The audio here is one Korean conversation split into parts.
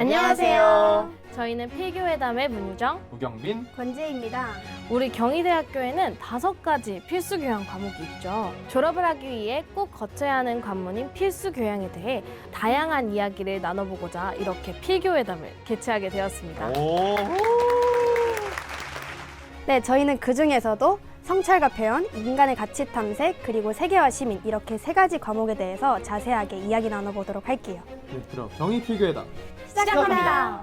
안녕하세요. 저희는 필교회담의 문유정, 우경빈. 권재입니다. 우리 경희대학교에는 5가지 필수 교양 과목이 있죠. 졸업을 하기 위해 꼭 거쳐야 하는 관문인 필수 교양에 대해 다양한 이야기를 나눠보고자 이렇게 필교회담을 개최하게 되었습니다. 오. 네, 저희는 그 중에서도 성찰과 표현, 인간의 가치 탐색, 그리고 세계화 시민 이렇게 3가지 과목에 대해서 자세하게 이야기 나눠보도록 할게요. 네, 그럼 경희 필교회담. 시작합니다.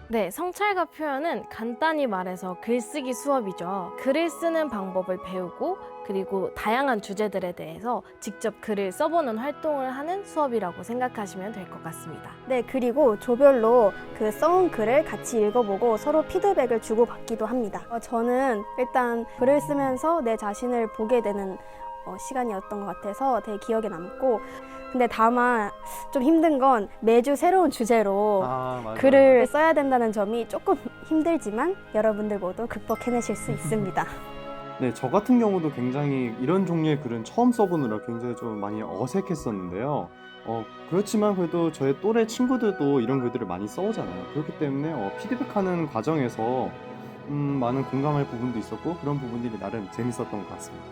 네, 성찰과 표현은 간단히 말해서 글쓰기 수업이죠. 글을 쓰는 방법을 배우고 그리고 다양한 주제들에 대해서 직접 글을 써보는 활동을 하는 수업이라고 생각하시면 될 것 같습니다. 네, 그리고 조별로 그 써온 글을 같이 읽어보고 서로 피드백을 주고받기도 합니다. 저는 일단 글을 쓰면서 내 자신을 보게 되는 시간이었던 것 같아서 되게 기억에 남고, 근데 다만 좀 힘든 건 매주 새로운 주제로 맞아요. 글을 써야 된다는 점이 조금 힘들지만 여러분들 모두 극복해내실 수 있습니다. 네, 저 같은 경우도 굉장히 이런 종류의 글은 처음 써보느라 굉장히 좀 많이 어색했었는데요. 그렇지만 그래도 저의 또래 친구들도 이런 글들을 많이 써오잖아요. 그렇기 때문에 피드백하는 과정에서 많은 공감할 부분도 있었고 그런 부분들이 나름 재밌었던 것 같습니다.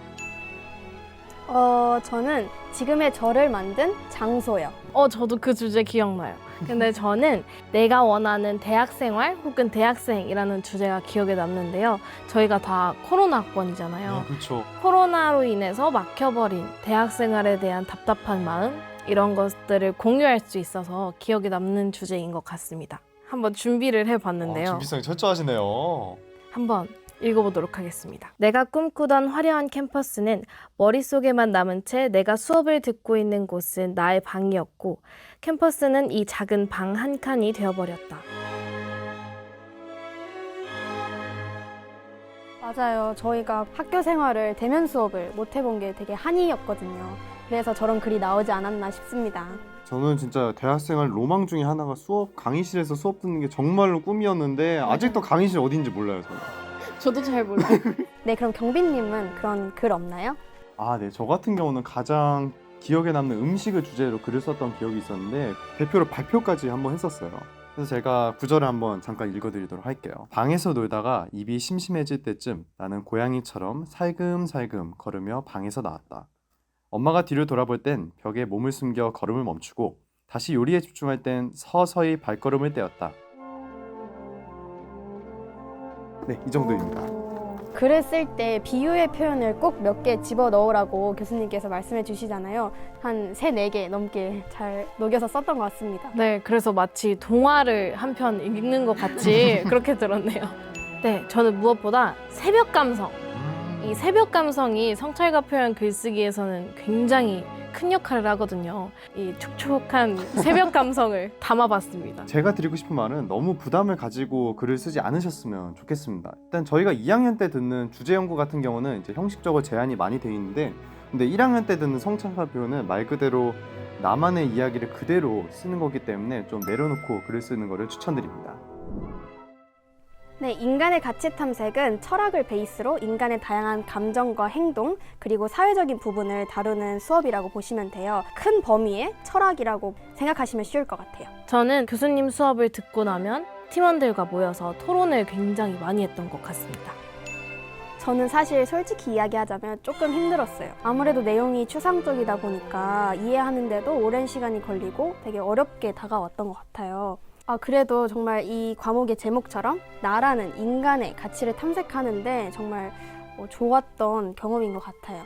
저는 지금의 저를 만든 장소요. 저도 그 주제 기억나요. 근데 저는 내가 원하는 대학생활 혹은 대학생이라는 주제가 기억에 남는데요. 저희가 다 코로나 학번이잖아요. 네, 그렇죠. 코로나로 인해서 막혀버린 대학생활에 대한 답답한 마음, 이런 것들을 공유할 수 있어서 기억에 남는 주제인 것 같습니다. 한번 준비를 해봤는데요. 준비성이 철저하시네요. 한번 읽어보도록 하겠습니다. 내가 꿈꾸던 화려한 캠퍼스는 머릿속에만 남은 채 내가 수업을 듣고 있는 곳은 나의 방이었고 캠퍼스는 이 작은 방 한 칸이 되어버렸다. 맞아요. 저희가 학교 생활을 대면 수업을 못 해본 게 되게 한이었거든요. 그래서 저런 글이 나오지 않았나 싶습니다. 저는 진짜 대학생활 로망 중에 하나가 강의실에서 수업 듣는 게 정말로 꿈이었는데 아직도 강의실 어딘지 몰라요, 저는. 저도 잘 몰라요. 네, 그럼 경빈님은 그런 글 없나요? 네. 저 같은 경우는 가장 기억에 남는 음식을 주제로 글을 썼던 기억이 있었는데 대표로 발표까지 한번 했었어요. 그래서 제가 구절을 한번 잠깐 읽어드리도록 할게요. 방에서 놀다가 입이 심심해질 때쯤 나는 고양이처럼 살금살금 걸으며 방에서 나왔다. 엄마가 뒤를 돌아볼 땐 벽에 몸을 숨겨 걸음을 멈추고 다시 요리에 집중할 땐 서서히 발걸음을 떼었다. 네, 이 정도입니다. 글을 쓸 때 비유의 표현을 꼭 몇 개 집어넣으라고 교수님께서 말씀해 주시잖아요. 한 3, 4개 넘게 잘 녹여서 썼던 것 같습니다. 네, 그래서 마치 동화를 한 편 읽는 것 같이 그렇게 들었네요. 네, 저는 무엇보다 새벽 감성, 이 새벽 감성이 성찰과 표현 글쓰기에서는 굉장히 큰 역할을 하거든요. 이 촉촉한 새벽 감성을 담아봤습니다. 제가 드리고 싶은 말은 너무 부담을 가지고 글을 쓰지 않으셨으면 좋겠습니다. 일단 저희가 2학년 때 듣는 주제 연구 같은 경우는 이제 형식적으로 제한이 많이 돼 있는데, 근데 1학년 때 듣는 성찰과 표현은 말 그대로 나만의 이야기를 그대로 쓰는 거기 때문에 좀 내려놓고 글을 쓰는 거를 추천드립니다. 네, 인간의 가치 탐색은 철학을 베이스로 인간의 다양한 감정과 행동, 그리고 사회적인 부분을 다루는 수업이라고 보시면 돼요. 큰 범위의 철학이라고 생각하시면 쉬울 것 같아요. 저는 교수님 수업을 듣고 나면 팀원들과 모여서 토론을 굉장히 많이 했던 것 같습니다. 저는 사실 솔직히 이야기하자면 조금 힘들었어요. 아무래도 내용이 추상적이다 보니까 이해하는데도 오랜 시간이 걸리고 되게 어렵게 다가왔던 것 같아요. 그래도 정말 이 과목의 제목처럼 나라는 인간의 가치를 탐색하는데 정말 좋았던 경험인 것 같아요.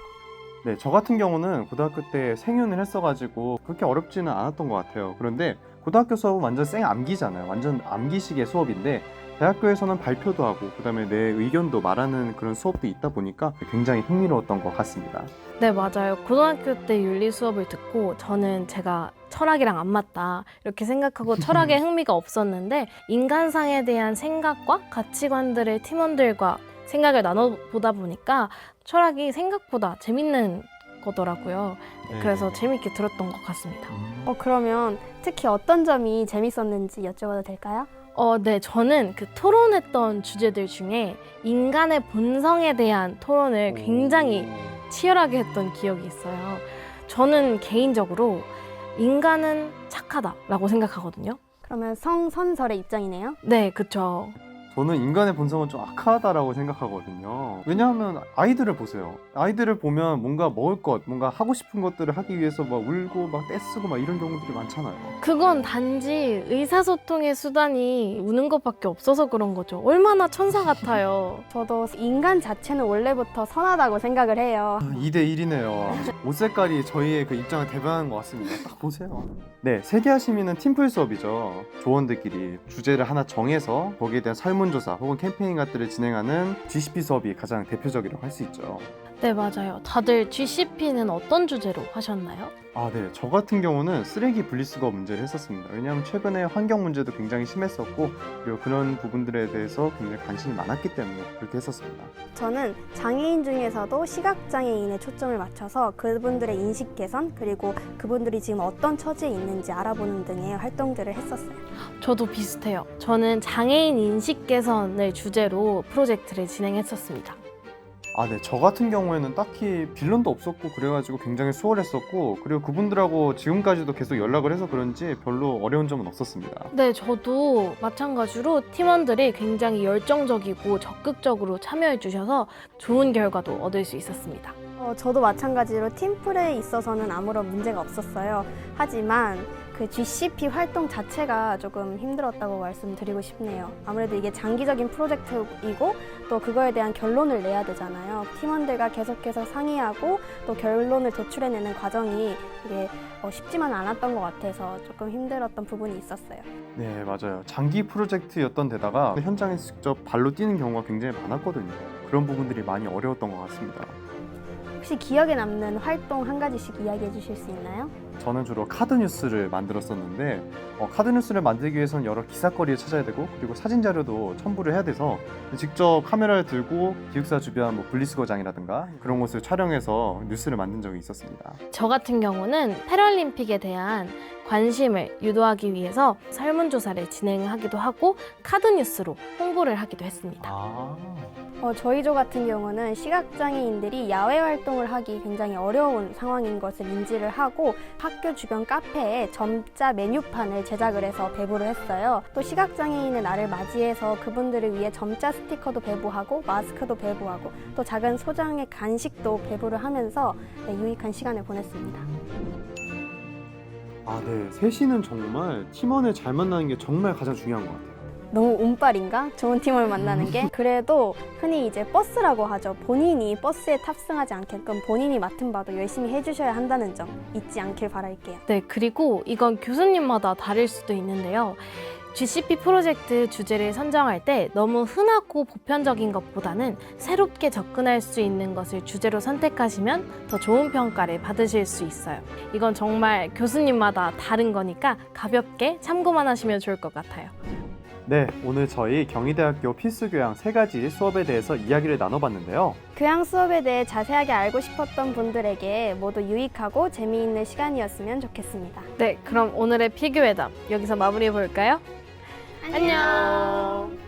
네, 저 같은 경우는 고등학교 때 생윤을 했어가지고 그렇게 어렵지는 않았던 것 같아요. 그런데 고등학교 수업은 완전 생 암기잖아요. 완전 암기식의 수업인데 대학교에서는 발표도 하고 그다음에 내 의견도 말하는 그런 수업도 있다 보니까 굉장히 흥미로웠던 것 같습니다. 네, 맞아요. 고등학교 때 윤리 수업을 듣고 저는 제가 철학이랑 안 맞다 이렇게 생각하고 철학에 흥미가 없었는데 인간상에 대한 생각과 가치관들을 팀원들과 생각을 나눠보다 보니까 철학이 생각보다 재밌는 거더라고요. 네. 그래서 재밌게 들었던 것 같습니다. 그러면 특히 어떤 점이 재밌었는지 여쭤봐도 될까요? 네, 저는 그 토론했던 주제들 중에 인간의 본성에 대한 토론을 굉장히 치열하게 했던 기억이 있어요. 저는 개인적으로 인간은 착하다라고 생각하거든요. 그러면 성선설의 입장이네요. 네, 그쵸. 저는 인간의 본성은 좀 악하다라고 생각하거든요. 왜냐하면 아이들을 보세요. 아이들을 보면 뭔가 먹을 것, 뭔가 하고 싶은 것들을 하기 위해서 막 울고 막 떼쓰고 막 이런 경우들이 많잖아요. 그건 단지 의사소통의 수단이 우는 것밖에 없어서 그런 거죠. 얼마나 천사 같아요. 저도 인간 자체는 원래부터 선하다고 생각을 해요. 2대 1이네요. 옷 색깔이 저희의 그 입장을 대변하는 것 같습니다. 딱 보세요. 네, 세계화 시민은 팀플 수업이죠. 조원들끼리 주제를 하나 정해서 거기에 대한 설문조사 혹은 캠페인 같들을 진행하는 GCP 수업이 가장 대표적이라고 할 수 있죠. 네, 맞아요. 다들 GCP는 어떤 주제로 하셨나요? 네. 저 같은 경우는 쓰레기 분리수거 문제를 했었습니다. 왜냐하면 최근에 환경 문제도 굉장히 심했었고, 그리고 그런 부분들에 대해서 굉장히 관심이 많았기 때문에 그렇게 했었습니다. 저는 장애인 중에서도 시각장애인에 초점을 맞춰서 그분들의 인식 개선 그리고 그분들이 지금 어떤 처지에 있는지 알아보는 등의 활동들을 했었어요. 저도 비슷해요. 저는 장애인 인식 개선을 주제로 프로젝트를 진행했었습니다. 네. 저 같은 경우에는 딱히 빌런도 없었고 그래가지고 굉장히 수월했었고, 그리고 그분들하고 지금까지도 계속 연락을 해서 그런지 별로 어려운 점은 없었습니다. 네, 저도 마찬가지로 팀원들이 굉장히 열정적이고 적극적으로 참여해 주셔서 좋은 결과도 얻을 수 있었습니다. 저도 마찬가지로 팀플에 있어서는 아무런 문제가 없었어요. 하지만 그 GCP 활동 자체가 조금 힘들었다고 말씀드리고 싶네요. 아무래도 이게 장기적인 프로젝트이고 또 그거에 대한 결론을 내야 되잖아요. 팀원들과 계속해서 상의하고 또 결론을 도출해내는 과정이 이게 쉽지만 않았던 것 같아서 조금 힘들었던 부분이 있었어요. 네, 맞아요. 장기 프로젝트였던 데다가 현장에서 직접 발로 뛰는 경우가 굉장히 많았거든요. 그런 부분들이 많이 어려웠던 것 같습니다. 혹시 기억에 남는 활동 한 가지씩 이야기해 주실 수 있나요? 저는 주로 카드 뉴스를 만들었었는데, 카드 뉴스를 만들기 위해서는 여러 기사거리를 찾아야 되고, 그리고 사진 자료도 첨부를 해야 돼서 직접 카메라를 들고 기숙사 주변 분리수거장이라든가 그런 곳을 촬영해서 뉴스를 만든 적이 있었습니다. 저 같은 경우는 패럴림픽에 대한 관심을 유도하기 위해서 설문조사를 진행하기도 하고 카드 뉴스로 홍보를 하기도 했습니다. 저희 조 같은 경우는 시각장애인들이 야외 활동을 하기 굉장히 어려운 상황인 것을 인지를 하고 학교 주변 카페에 점자 메뉴판을 제작을 해서 배부를 했어요. 또 시각장애인의 날을 맞이해서 그분들을 위해 점자 스티커도 배부하고 마스크도 배부하고 또 작은 소장의 간식도 배부를 하면서 유익한 시간을 보냈습니다. 네. 셋이는 정말 팀원을 잘 만나는 게 정말 가장 중요한 것 같아요. 너무 운빨인가? 좋은 팀을 만나는 게? 그래도 흔히 이제 버스라고 하죠. 본인이 버스에 탑승하지 않게끔 본인이 맡은 바도 열심히 해주셔야 한다는 점 잊지 않길 바랄게요. 네, 그리고 이건 교수님마다 다를 수도 있는데요. GCP 프로젝트 주제를 선정할 때 너무 흔하고 보편적인 것보다는 새롭게 접근할 수 있는 것을 주제로 선택하시면 더 좋은 평가를 받으실 수 있어요. 이건 정말 교수님마다 다른 거니까 가볍게 참고만 하시면 좋을 것 같아요. 네, 오늘 저희 경희대학교 필수교양 3가지 수업에 대해서 이야기를 나눠봤는데요. 교양 수업에 대해 자세하게 알고 싶었던 분들에게 모두 유익하고 재미있는 시간이었으면 좋겠습니다. 네, 그럼 오늘의 피규회담 여기서 마무리해 볼까요? 안녕.